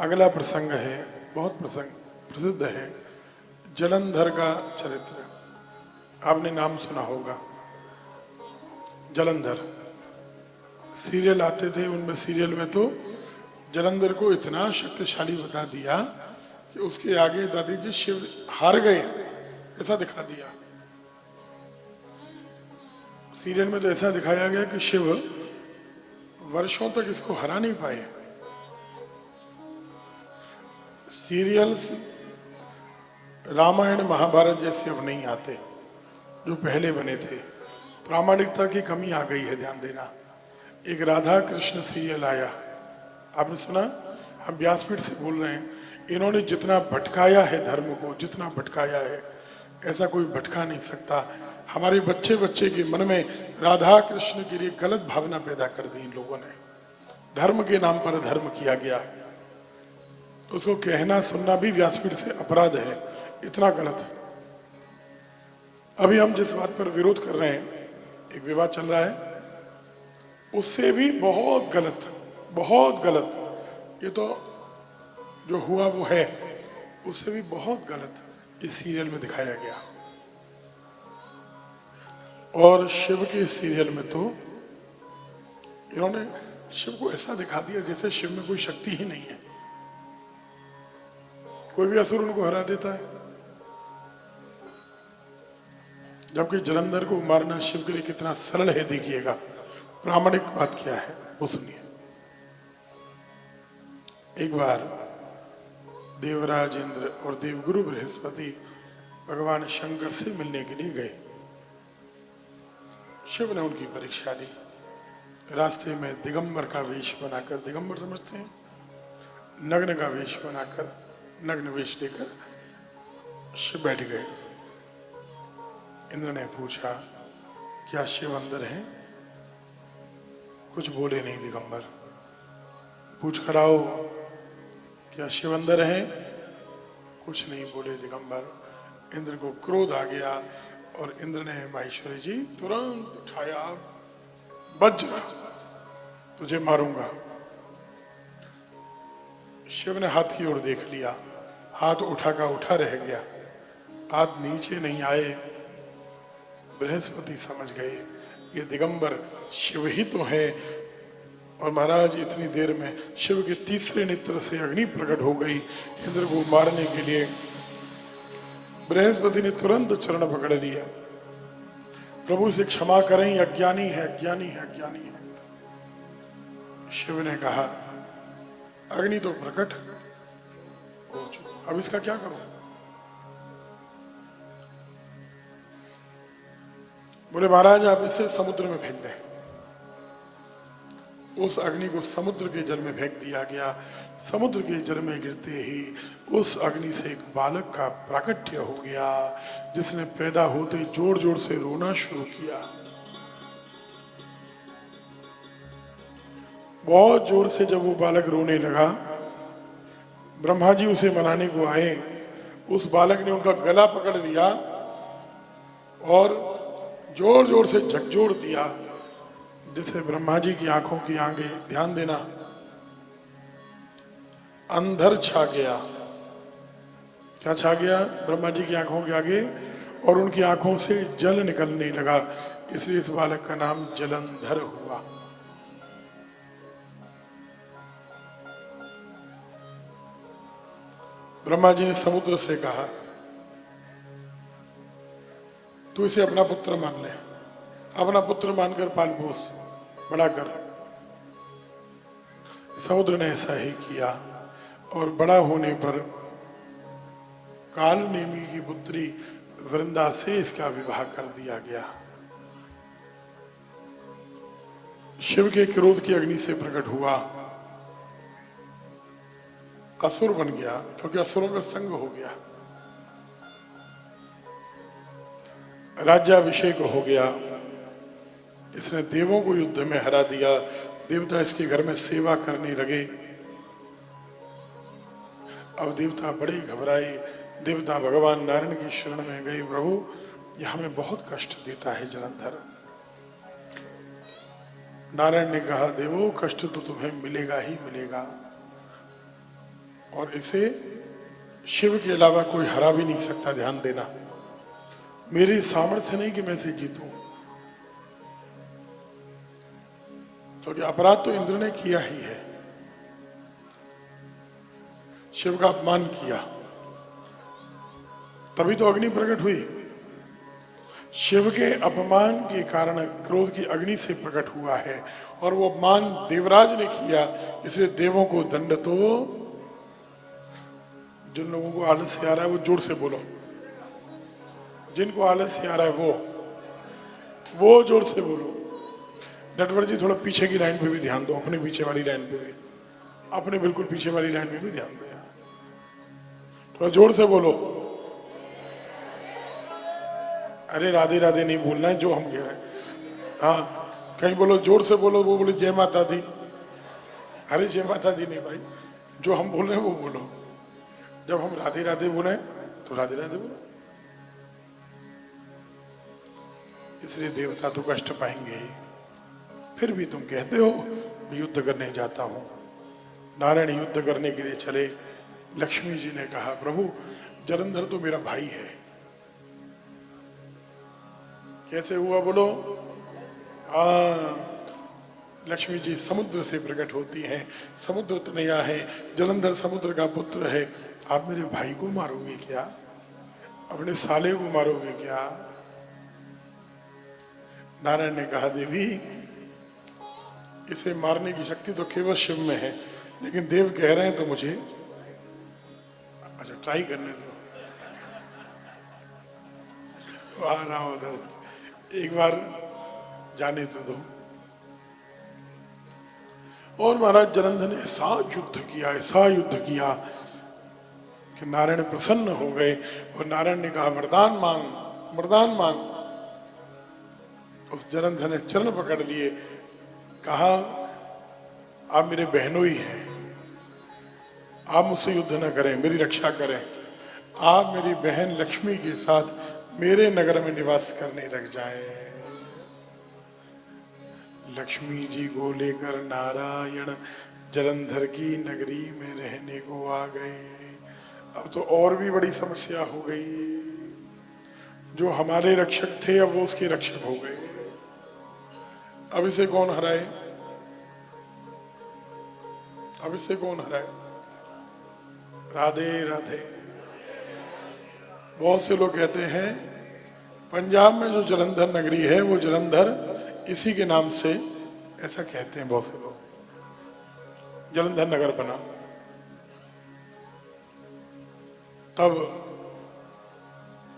अगला प्रसंग है, बहुत प्रसंग प्रसिद्ध है, जलंधर का चरित्र। आपने नाम सुना होगा जलंधर। सीरियल आते थे, उनमें सीरियल में तो जलंधर को इतना शक्तिशाली बता दिया कि उसके आगे दादी जी शिव हार गए, ऐसा दिखा दिया। सीरियल में तो ऐसा दिखाया गया कि शिव वर्षों तक इसको हरा नहीं पाए। सीरियल्स रामायण महाभारत जैसे अब नहीं आते जो पहले बने थे। प्रामाणिकता की कमी आ गई है, ध्यान देना। एक राधा कृष्ण सीरियल आया, आपने सुना? हम व्यासपीठ से बोल रहे हैं, इन्होंने जितना भटकाया है धर्म को, जितना भटकाया है, ऐसा कोई भटका नहीं सकता। हमारे बच्चे बच्चे के मन में राधा कृष्ण के लिए गलत भावना पैदा कर दी इन लोगों ने। धर्म के नाम पर धर्म किया गया, उसको कहना सुनना भी व्यासपीठ से अपराध है, इतना गलत। अभी हम जिस बात पर विरोध कर रहे हैं, एक विवाद चल रहा है, उससे भी बहुत गलत, बहुत गलत। ये तो जो हुआ वो है, उससे भी बहुत गलत इस सीरियल में दिखाया गया। और शिव के सीरियल में तो इन्होंने शिव को ऐसा दिखा दिया जैसे शिव में कोई शक्ति ही नहीं है, कोई भी असुर उनको हरा देता है। जबकि जलंधर को मारना शिव के लिए कितना सरल है, देखिएगा। प्रामाणिक बात क्या है वो सुनिए। एक बार देवराज इंद्र और देवगुरु बृहस्पति भगवान शंकर से मिलने के लिए गए। शिव ने उनकी परीक्षा ली। रास्ते में दिगंबर का वेश बनाकर, दिगंबर समझते हैं, नग्न का वेश बनाकर, नग्न वेश लेकर शिव बैठ गए। इंद्र ने पूछा, क्या शिव अंदर है? कुछ बोले नहीं दिगंबर। पूछ कराओ, क्या शिव अंदर है? कुछ नहीं बोले दिगंबर। इंद्र को क्रोध आ गया और इंद्र ने माहेश्वरी जी तुरंत उठाया, वज्र, तुझे मारूंगा। शिव ने हाथ की ओर देख लिया, हाथ उठा का उठा रह गया, हाथ नीचे नहीं आए। बृहस्पति समझ गए ये दिगंबर शिव ही तो है। और महाराज इतनी देर में शिव के तीसरे नेत्र से अग्नि प्रकट हो गई इंद्र को मारने के लिए। बृहस्पति ने तुरंत चरण पकड़ लिया, प्रभु से क्षमा करें, अज्ञानी है, अज्ञानी है, अज्ञानी है। शिव ने कहा, अग्नि तो प्रकट हो चुका, अब इसका क्या करूं? बोले महाराज आप इसे समुद्र में फेंक दें। उस अग्नि को समुद्र के जल में फेंक दिया गया। समुद्र के जल में गिरते ही उस अग्नि से एक बालक का प्राकट्य हो गया, जिसने पैदा होते ही जोर जोर से रोना शुरू किया। बहुत जोर से जब वो बालक रोने लगा, ब्रह्मा जी उसे मनाने को आए। उस बालक ने उनका गला पकड़ लिया और जोर जोर से झकझोर दिया, जिससे ब्रह्मा जी की आंखों की आगे, ध्यान देना, अंधर छा गया। क्या छा गया? ब्रह्मा जी की आंखों के आगे, और उनकी आंखों से जल निकलने लगा, इसलिए इस बालक का नाम जलंधर हुआ। ब्रह्मा जी ने समुद्र से कहा, तू इसे अपना पुत्र मान ले, अपना पुत्र मानकर पाल पोस, बड़ा कर। समुद्र ने ऐसा ही किया और बड़ा होने पर काल नेमी की पुत्री वृंदा से इसका विवाह कर दिया गया। शिव के क्रोध की अग्नि से प्रकट हुआ, असुर बन गया, क्योंकि असुरों का संग हो गया। राज्याभिषेक हो गया, इसने देवों को युद्ध में हरा दिया। देवता इसके घर में सेवा करने लगे। अब देवता बड़े घबराए, देवता भगवान नारायण की शरण में गए, प्रभु यह हमें बहुत कष्ट देता है जलंधर। नारायण ने कहा, देवो कष्ट तो तुम्हें मिलेगा ही मिलेगा, और इसे शिव के अलावा कोई हरा भी नहीं सकता। ध्यान देना, मेरी सामर्थ्य नहीं कि मैं इसे जीतूं, क्योंकि अपराध तो इंद्र ने किया ही है, शिव का अपमान किया, तभी तो अग्नि प्रकट हुई। शिव के अपमान के कारण क्रोध की अग्नि से प्रकट हुआ है, और वो अपमान देवराज ने किया, इसलिए देवों को दंड। तो जिन लोगों को आलस्य आ रहा है वो जोर से बोलो, जिनको आलस्य आ रहा है वो जोर से बोलो। नटवर जी थोड़ा पीछे की लाइन पे भी ध्यान दो, अपने पीछे वाली लाइन पे भी, अपने बिल्कुल पीछे वाली लाइन पे भी ध्यान दो, थोड़ा जोर से बोलो। अरे राधे राधे नहीं बोलना है जो हम कह रहे हैं। हाँ, कहीं बोलो जोर से बोलो, वो बोले जय माता दी। अरे जय माता दी नहीं भाई, जो हम बोल रहे हैं वो बोलो। जब हम राधे राधे बोले तो राधे राधे बोलो। इसलिए देवता तो कष्ट पाएंगे ही, फिर भी तुम कहते हो मैं युद्ध करने जाता हूं। नारायण युद्ध करने के लिए चले। लक्ष्मी जी ने कहा प्रभु जलंधर तो मेरा भाई है। कैसे हुआ बोलो? लक्ष्मी जी समुद्र से प्रकट होती हैं, समुद्र तनया है, जलंधर समुद्र का पुत्र है। आप मेरे भाई को मारोगे क्या? अपने साले को मारोगे क्या? नारायण ने कहा देवी इसे मारने की शक्ति तो केवल शिव में है, लेकिन देव कह रहे हैं तो मुझे अच्छा ट्राई करने दो। वाह राम उधर एक बार जाने तो दो। और महाराज जलंधर ने ऐसा युद्ध किया, ऐसा युद्ध किया कि नारायण प्रसन्न हो गए, और नारायण ने कहा वरदान मांग, वरदान मांग। उस जलंधर ने चरण पकड़ लिए, कहा आप मेरे बहनोई हैं, आप मुझसे युद्ध न करें, मेरी रक्षा करें। आप मेरी बहन लक्ष्मी के साथ मेरे नगर में निवास करने लग जाएं। लक्ष्मी जी को लेकर नारायण जलंधर की नगरी में रहने को आ गए। अब तो और भी बड़ी समस्या हो गई, जो हमारे रक्षक थे अब वो उसके रक्षक हो गए। अब इसे कौन हराए? अब इसे कौन हराए? राधे राधे। बहुत से लोग कहते हैं पंजाब में जो जलंधर नगरी है वो जलंधर इसी के नाम से, ऐसा कहते हैं बहुत से लोग, जलंधर नगर बना। तब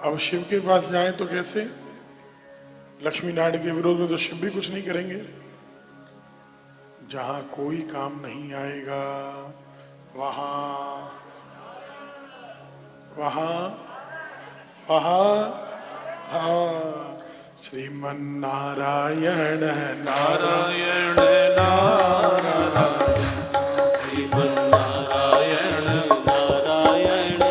अब शिव के पास जाएं तो कैसे? लक्ष्मी नारायण के विरोध में तो शिव भी कुछ नहीं करेंगे। जहां कोई काम नहीं आएगा वहां वहां वहां हाँ, श्रीमन नारायण नारायण नारायण, श्रीमन नारायण नारायण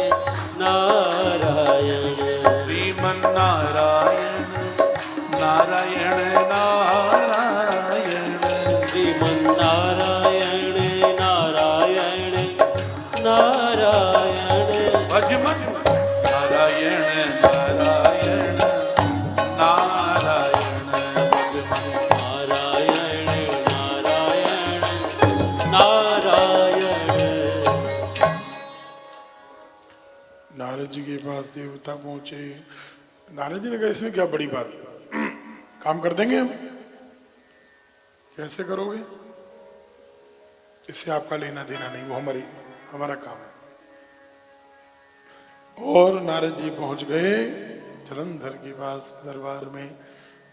नारायण, श्रीमन नारायण नारायण नारायण, श्रीमन नारायण नारायण नारायण, भजमन नारायण नारायण नारायण, भजमन नारायण नारायण नारायण। नारद जी के पास देवता पहुंचे। नारद जी ने कहा इसमें क्या बड़ी बात, काम कर देंगे हम। कैसे करोगे? इससे आपका लेना देना नहीं, वो हमारा काम है। और नारद जी पहुंच गए जलंधर के पास दरबार में।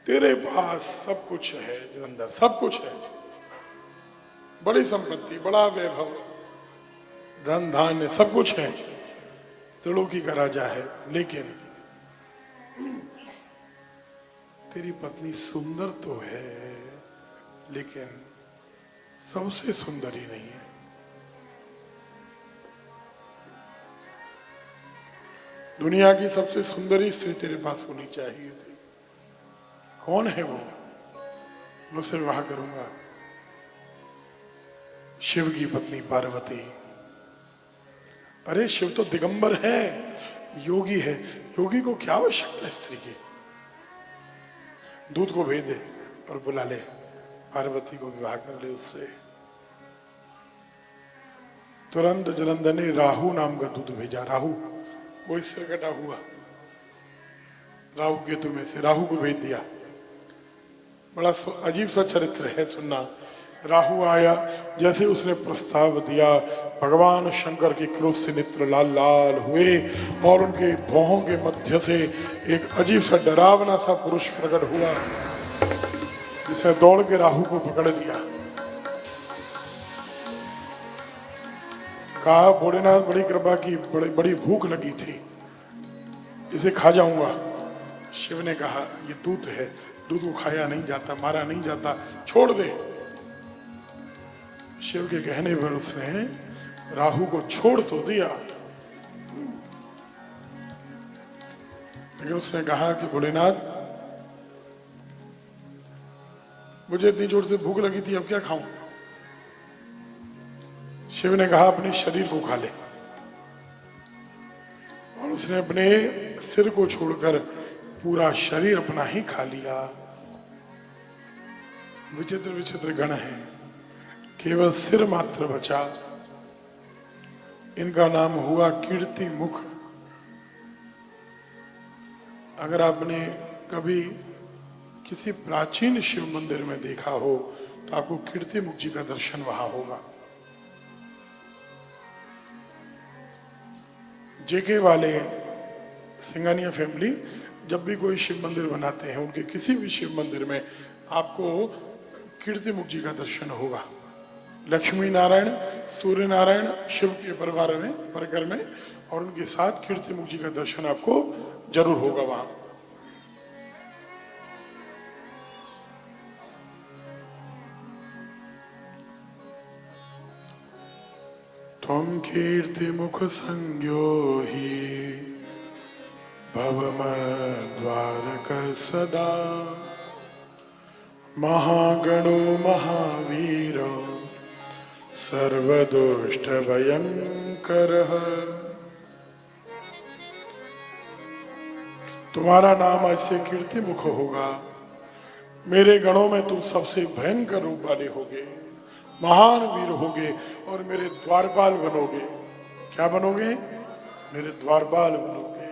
तेरे पास सब कुछ है जलंधर, सब कुछ है, बड़ी संपत्ति, बड़ा वैभव, धन धान्य सब कुछ है, त्रिलोकी का राजा है, लेकिन तेरी पत्नी सुंदर तो है लेकिन सबसे सुंदर ही नहीं है। दुनिया की सबसे सुंदरी स्त्री तेरे पास होनी चाहिए थी। कौन है वो? मैं उससे विवाह करूंगा। शिव की पत्नी पार्वती। अरे शिव तो दिगंबर है, योगी है, योगी को क्या आवश्यकता है स्त्री की? दूध को भेज दे और बुला ले, पार्वती को विवाह कर ले उससे। तुरंत जलंधर ने राहु नाम का दूध भेजा। राहु वो सिर कटा हुआ, राहु केतु में से राहु को भेज दिया। बड़ा अजीब सा चरित्र है, सुनना। राहु आया, जैसे उसने प्रस्ताव दिया, भगवान शंकर के क्रोध से नेत्र लाल लाल हुए और उनके भौहों के मध्य से एक अजीब सा डरावना सा पुरुष प्रकट हुआ, जिसने दौड़ के राहु को पकड़ लिया। कहा, भोलेनाथ बड़ी कृपा की, बड़ी बड़ी भूख लगी थी, इसे खा जाऊंगा। शिव ने कहा, ये दूध है, दूध को खाया नहीं जाता, मारा नहीं जाता, छोड़ दे। शिव के कहने पर उसने राहु को छोड़ तो दिया, लेकिन उसने कहा कि भोलेनाथ मुझे इतनी जोर से भूख लगी थी, अब क्या खाऊं? शिव ने कहा, अपने शरीर को खा ले। और उसने अपने सिर को छोड़कर पूरा शरीर अपना ही खा लिया। विचित्र विचित्र गण है, केवल सिर मात्र बचा। इनका नाम हुआ कीर्ति मुख। अगर आपने कभी किसी प्राचीन शिव मंदिर में देखा हो तो आपको कीर्ति मुख जी का दर्शन वहां होगा। जेके वाले सिंघानिया फैमिली जब भी कोई शिव मंदिर बनाते हैं, उनके किसी भी शिव मंदिर में आपको कीर्ति मुख जी का दर्शन होगा। लक्ष्मी नारायण, सूर्य नारायण शिव के परिवार में, परिकर में, और उनके साथ कीर्ति मुख जी का दर्शन आपको जरूर होगा वहां। त्वं कीर्ति मुख संज्ञो हि भवमद्वारक सदा, महागणो महावीरो सर्वदुष्ट भयंकरः। तुम्हारा नाम ऐसे कीर्ति मुख होगा, मेरे गणों में तुम सबसे भयंकर रूप वाले होगे, महान वीर होगे और मेरे द्वारपाल बनोगे। क्या बनोगे? मेरे द्वारपाल बनोगे।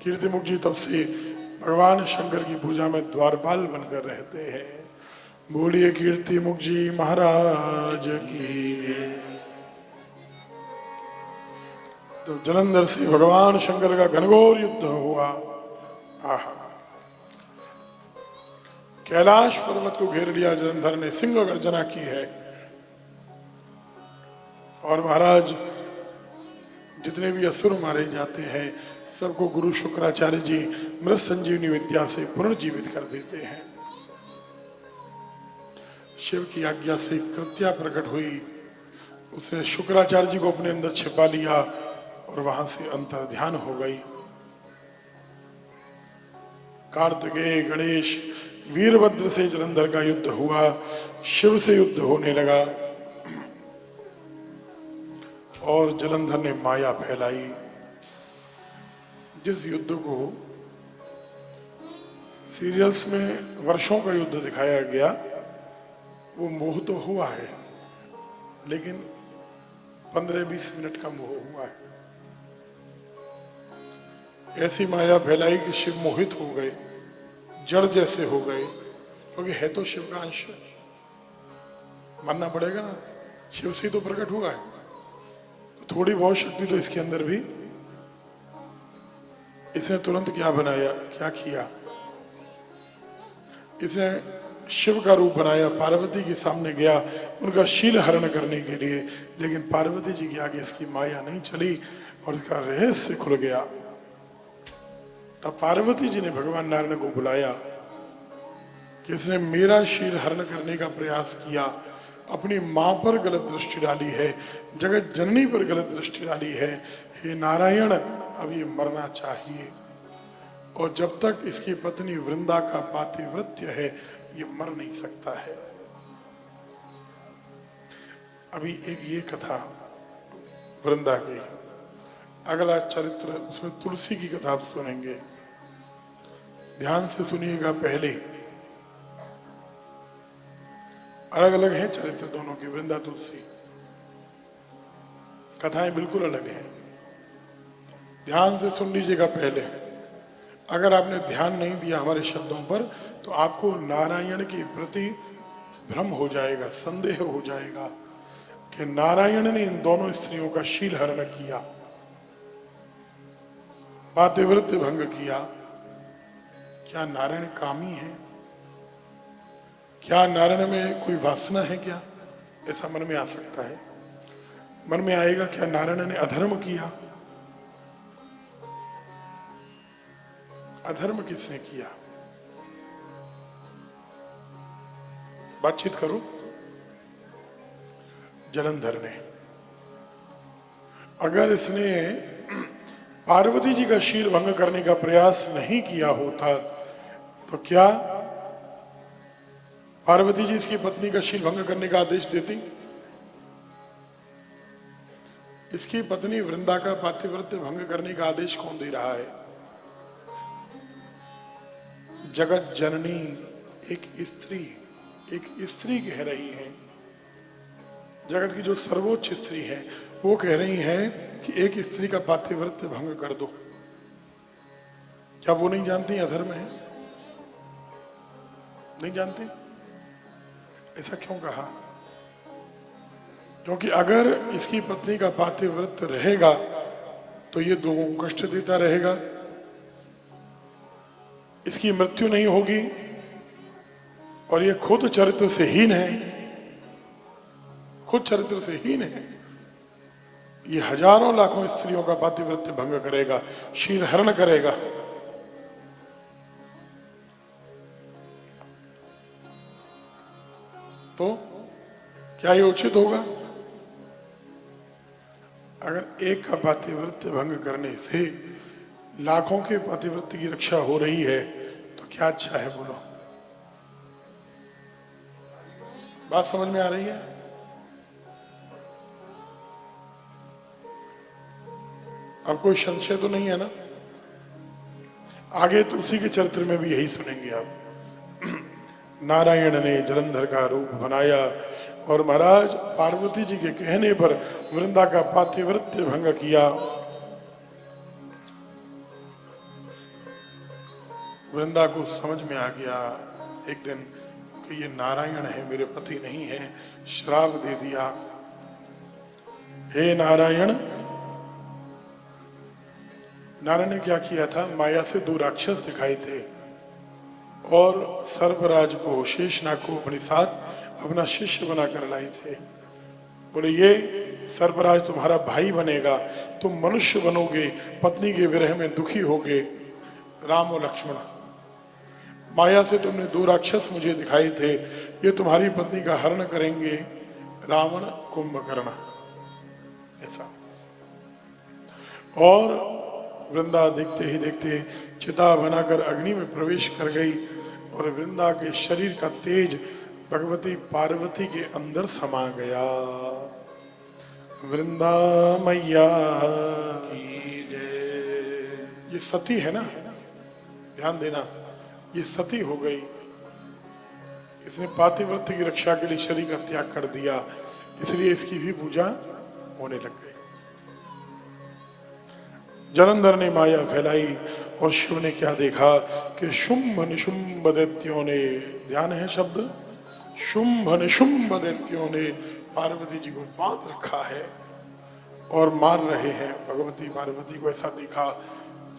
कीर्ति मुख जी तब से भगवान शंकर की पूजा में द्वारपाल बनकर रहते हैं। बोलिए कीर्ति मुख जी महाराज की। तो जलंधर से भगवान शंकर का घनघोर युद्ध हुआ। आहा, कैलाश पर्वत को घेर लिया जलंधर ने, सिंह गर्जना की है। और महाराज जितने भी असुर मारे जाते हैं सबको गुरु शुक्राचार्य जी मृत संजीवनी विद्या से पुनर्जीवित कर देते हैं। शिव की आज्ञा से कृत्या प्रकट हुई, उसने शुक्राचार्य जी को अपने अंदर छिपा लिया और वहां से अंतर ध्यान हो गई। कार्तिकेय, गणेश, वीरभद्र से जलंधर का युद्ध हुआ, शिव से युद्ध होने लगा और जलंधर ने माया फैलाई। जिस युद्ध को सीरियल्स में वर्षों का युद्ध दिखाया गया, वो मोह तो हुआ है, लेकिन 15-20 मिनट का मोह हुआ है। ऐसी माया फैलाई कि शिव मोहित हो गए, जड़ जैसे हो गए, क्योंकि है तो शिव का अंश, मानना पड़ेगा ना, शिव से तो प्रकट हुआ है, तो थोड़ी बहुत शक्ति तो इसके अंदर भी। इसने तुरंत क्या बनाया, क्या किया, इसने शिव का रूप बनाया, पार्वती के सामने गया उनका शील हरण करने के लिए, लेकिन पार्वती जी के आगे इसकी माया नहीं चली और इसका रहस्य खुल गया। तब पार्वती जी ने भगवान नारायण को बुलाया कि इसने मेरा शील हरण करने का प्रयास किया, अपनी मां पर गलत दृष्टि डाली है, जगत जननी पर गलत दृष्टि डाली है। हे नारायण, अब ये मरना चाहिए, और जब तक इसकी पत्नी वृंदा का पातिव्रत्य है ये मर नहीं सकता है। अभी एक ये कथा वृंदा की, अगला चरित्र, उसमें तुलसी की कथा आप सुनेंगे। ध्यान से सुनिएगा। पहले अलग अलग है चरित्र दोनों के, वृंदा तुलसी, कथाएं बिल्कुल अलग हैं। ध्यान से सुन लीजिएगा। पहले अगर आपने ध्यान नहीं दिया हमारे शब्दों पर तो आपको नारायण के प्रति भ्रम हो जाएगा, संदेह हो जाएगा कि नारायण ने इन दोनों स्त्रियों का शील हरण किया, पातिव्रत्य भंग किया। क्या नारायण कामी है? क्या नारायण में कोई वासना है? क्या ऐसा मन में आ सकता है? मन में आएगा क्या नारायण ने अधर्म किया? अधर्म किसने किया? बातचीत करो। जलंधर ने। अगर इसने पार्वती जी का शील भंग करने का प्रयास नहीं किया होता तो क्या पार्वती जी इसकी पत्नी का शील भंग करने का आदेश देती? इसकी पत्नी वृंदा का पातिव्रत्य भंग करने का आदेश कौन दे रहा है? जगत जननी एक स्त्री कह रही है, जगत की जो सर्वोच्च स्त्री है वो कह रही है कि एक स्त्री का पातिव्रत्य भंग कर दो। क्या वो नहीं जानती अधर्म है? नहीं जानती? ऐसा क्यों कहा? क्योंकि अगर इसकी पत्नी का पातिव्रत्य रहेगा तो ये लोगों को कष्ट देता रहेगा, इसकी मृत्यु नहीं होगी और ये खुद चरित्र से हीन है, खुद चरित्र से हीन है। ये हजारों लाखों स्त्रियों का पातिव्रत्य भंग करेगा, शील हरण करेगा। तो क्या ये उचित होगा? अगर एक का पातिव्रत्य भंग करने से लाखों के पातिव्रत्य की रक्षा हो रही है तो क्या अच्छा है? बोलो, बात समझ में आ रही है? अब कोई संशय तो नहीं है ना? आगे तुलसी के चरित्र में भी यही सुनेंगे आप। नारायण ने जलंधर का रूप बनाया और महाराज पार्वती जी के कहने पर वृंदा का पातिव्रत्य भंग किया। वृंदा को समझ में आ गया एक दिन कि ये नारायण है, मेरे पति नहीं है। श्राप दे दिया, हे नारायण। नारायण ने क्या किया था? माया से 2 राक्षस दिखाए थे और सर्पराज को, शेषनाग को अपने साथ अपना शिष्य बनाकर लाई थे। बोले ये सर्पराज तुम्हारा भाई बनेगा, तुम मनुष्य बनोगे, पत्नी के विरह में दुखी होगे। राम और लक्ष्मण, माया से तुमने 2 राक्षस मुझे दिखाए थे, ये तुम्हारी पत्नी का हरण करेंगे, रावण कुंभकर्ण। ऐसा। और वृंदा देखते ही देखते चिता बनाकर अग्नि में प्रवेश कर गई और वृंदा के शरीर का तेज भगवती पार्वती के अंदर समा गया। वृंदा मैया की जय। ये सती है ना, ध्यान देना, ये सती हो गई। इसने पातिव्रत्य की रक्षा के लिए शरीर का त्याग कर दिया, इसलिए इसकी भी पूजा होने लग गई। जलंधर ने माया फैलाई और शिव ने क्या देखा कि शुंभ निशुंभ दैत्यों ने, ध्यान है शब्द, शुंभ निशुंभ दैत्यों ने पार्वती जी को बांध रखा है और मार रहे हैं। भगवती पार्वती को ऐसा देखा,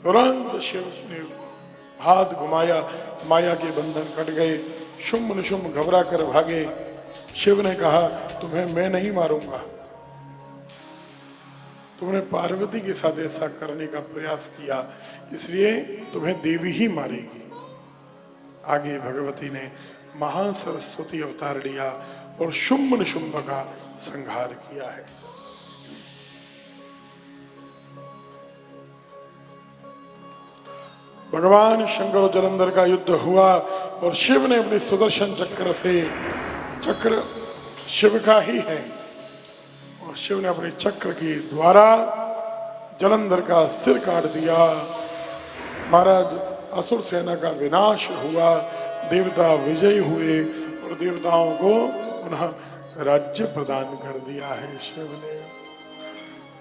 तुरंत शिव ने हाथ घुमाया, माया के बंधन कट गए। शुंभ निशुंभ घबरा कर भागे। शिव ने कहा तुम्हें मैं नहीं मारूंगा, तुमने पार्वती के साथ ऐसा करने का प्रयास किया, इसलिए तुम्हें देवी ही मारेगी। आगे भगवती ने महासरस्वती अवतार लिया और शुंभ निशुंभ का संहार किया है। भगवान शंकर और जलंधर का युद्ध हुआ और शिव ने अपने सुदर्शन चक्र से, चक्र शिव का ही है, और शिव ने अपने चक्र के द्वारा जलंधर का सिर काट दिया। महाराज असुर सेना का विनाश हुआ, देवता विजयी हुए और देवताओं को पुनः राज्य प्रदान कर दिया है शिव ने।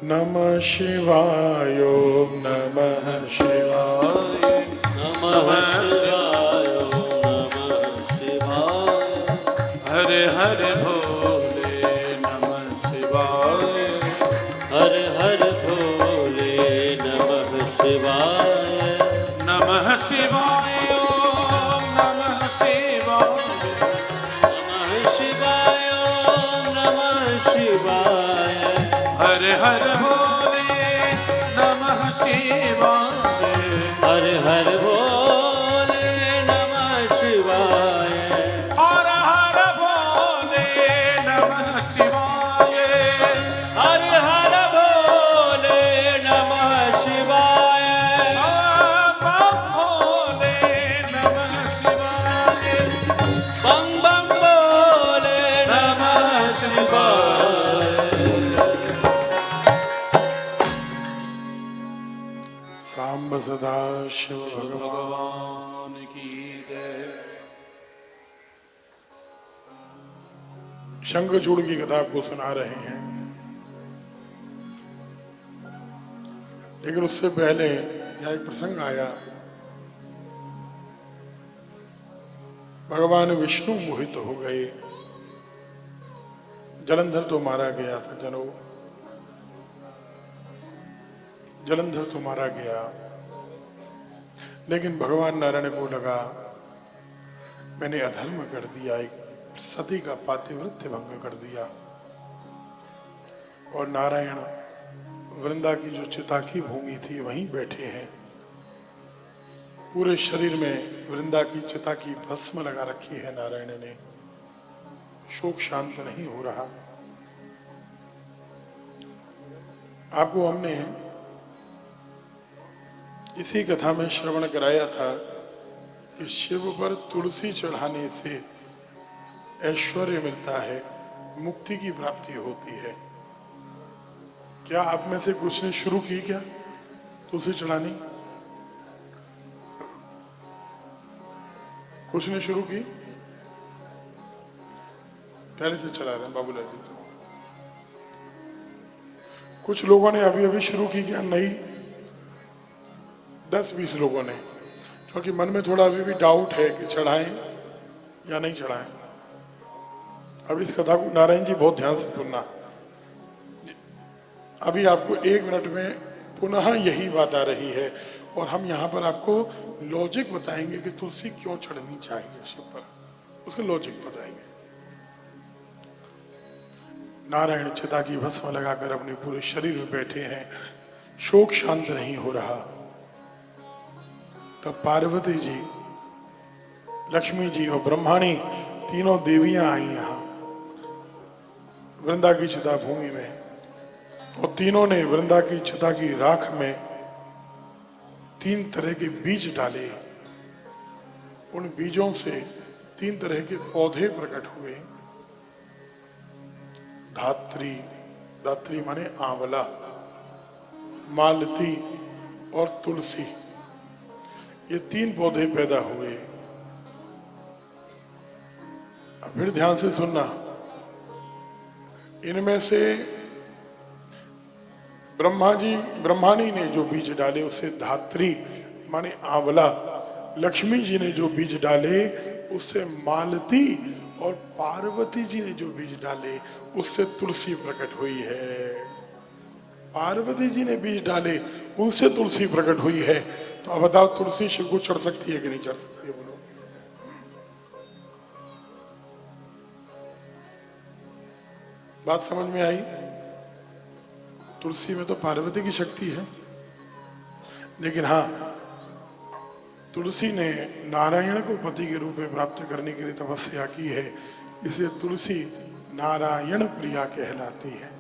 नमः शिवाय ओम नमः शिवाय। नमः शिवाय नमः शिवाय। हरे हरे भोले नमः शिवाय। हरे हरे भोले नमः शिवाय। नमः शिवाय ओम नमः शिवाय। नमः शिवाय नमः शिवाय। हरे हरे भोले नमः शिवाय। हरे हरे भोले नमः शिवाय। हर हर भोले नमः शिवाय। हरे हरे भोले नमः शिवाय। भोले नमः शिवाय। बम बम भोले नमः शिवाय। सांब सदा शिव भगवान। भगवान की जय। शंखचूड़ की कथा आपको सुना रहे हैं, लेकिन उससे पहले यह एक प्रसंग आया। भगवान विष्णु मोहित हो गए। जलंधर तो मारा गया था जनों, जलंधर तो मारा गया, लेकिन भगवान नारायण को लगा मैंने अधर्म कर दिया, एक सती का पातिव्रत्य भंग कर दिया। और नारायण वृंदा की जो चिता की भूमि थी वहीं बैठे हैं। पूरे शरीर में वृंदा की चिता की भस्म लगा रखी है नारायण ने। शोक शांत नहीं हो रहा। आपको हमने इसी कथा में श्रवण कराया था कि शिव पर तुलसी चढ़ाने से ऐश्वर्य मिलता है, मुक्ति की प्राप्ति होती है। क्या आप में से कुछ ने शुरू की क्या तुलसी चढ़ानी? कुछ ने शुरू की? पहले से चला रहे हैं बाबूलाल जी। कुछ लोगों ने अभी अभी शुरू की क्या? नहीं, 10-20 लोगों ने, क्योंकि मन में थोड़ा अभी भी डाउट है कि चढ़ाएं या नहीं चढ़ाएं। अब इस कथा को नारायण जी बहुत ध्यान से सुनना। अभी आपको 1 मिनट में पुनः यही बात आ रही है और हम यहाँ पर आपको लॉजिक बताएंगे कि तुलसी क्यों चढ़नी चाहिए शिव पर, उसका लॉजिक बताएंगे। नारायण चिता की भस्म लगाकर अपने पूरे शरीर में बैठे हैं, शोक शांत नहीं हो रहा। तब पार्वती जी, लक्ष्मी जी और ब्रह्माणी तीनों देवियां आई यहाँ वृंदा की चिता भूमि में, और तीनों ने वृंदा की चिता की राख में 3 तरह के बीज डाले। उन बीजों से 3 तरह के पौधे प्रकट हुए। धात्री, धात्री माने आंवला, मालती और तुलसी, ये 3 पौधे पैदा हुए। अब फिर ध्यान से सुनना। इनमें से ब्रह्माणी ने जो बीज डाले उससे धात्री माने आंवला, लक्ष्मी जी ने जो बीज डाले उससे मालती, और पार्वती जी ने जो बीज डाले उससे तुलसी प्रकट हुई है। पार्वती जी ने बीज डाले उनसे तुलसी प्रकट हुई है। तो अब बताओ तुलसी शिव को चढ़ सकती है कि नहीं चढ़ सकती है? बोलो। बात समझ में आई? तुलसी में तो पार्वती की शक्ति है, लेकिन हाँ, तुलसी ने नारायण को पति के रूप में प्राप्त करने के लिए तपस्या की है, इसलिए तुलसी नारायण प्रिया कहलाती है।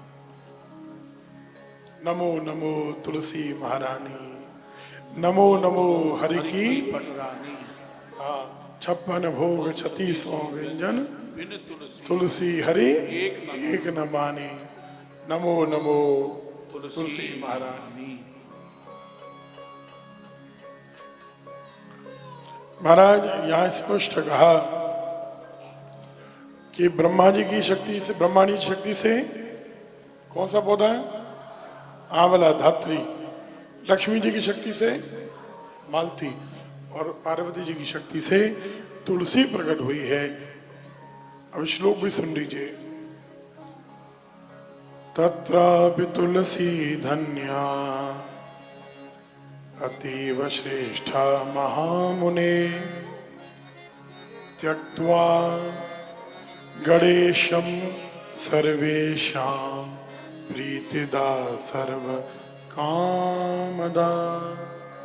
नमो नमो तुलसी महारानी, नमो नमो हरि की पटरानी। हाँ, 56 भोग 36 व्यंजन, बिन तुलसी तुलसी हरि एक न माने। नमो नमो तुलसी महारानी। महाराज यहाँ स्पष्ट कहा कि ब्रह्मा जी की शक्ति से, ब्रह्मांडी शक्ति से कौन सा पौधा है? आंवला, धात्री। लक्ष्मी जी की शक्ति से मालती, और पार्वती जी की शक्ति से तुलसी प्रकट हुई है। अब श्लोक भी सुन लीजिए। तत्रापि तुलसी धन्या अतीव श्रेष्ठा महामुने त्यक्त्वा गणेशं सर्वेषां प्रीतिदा सर्व कामदा।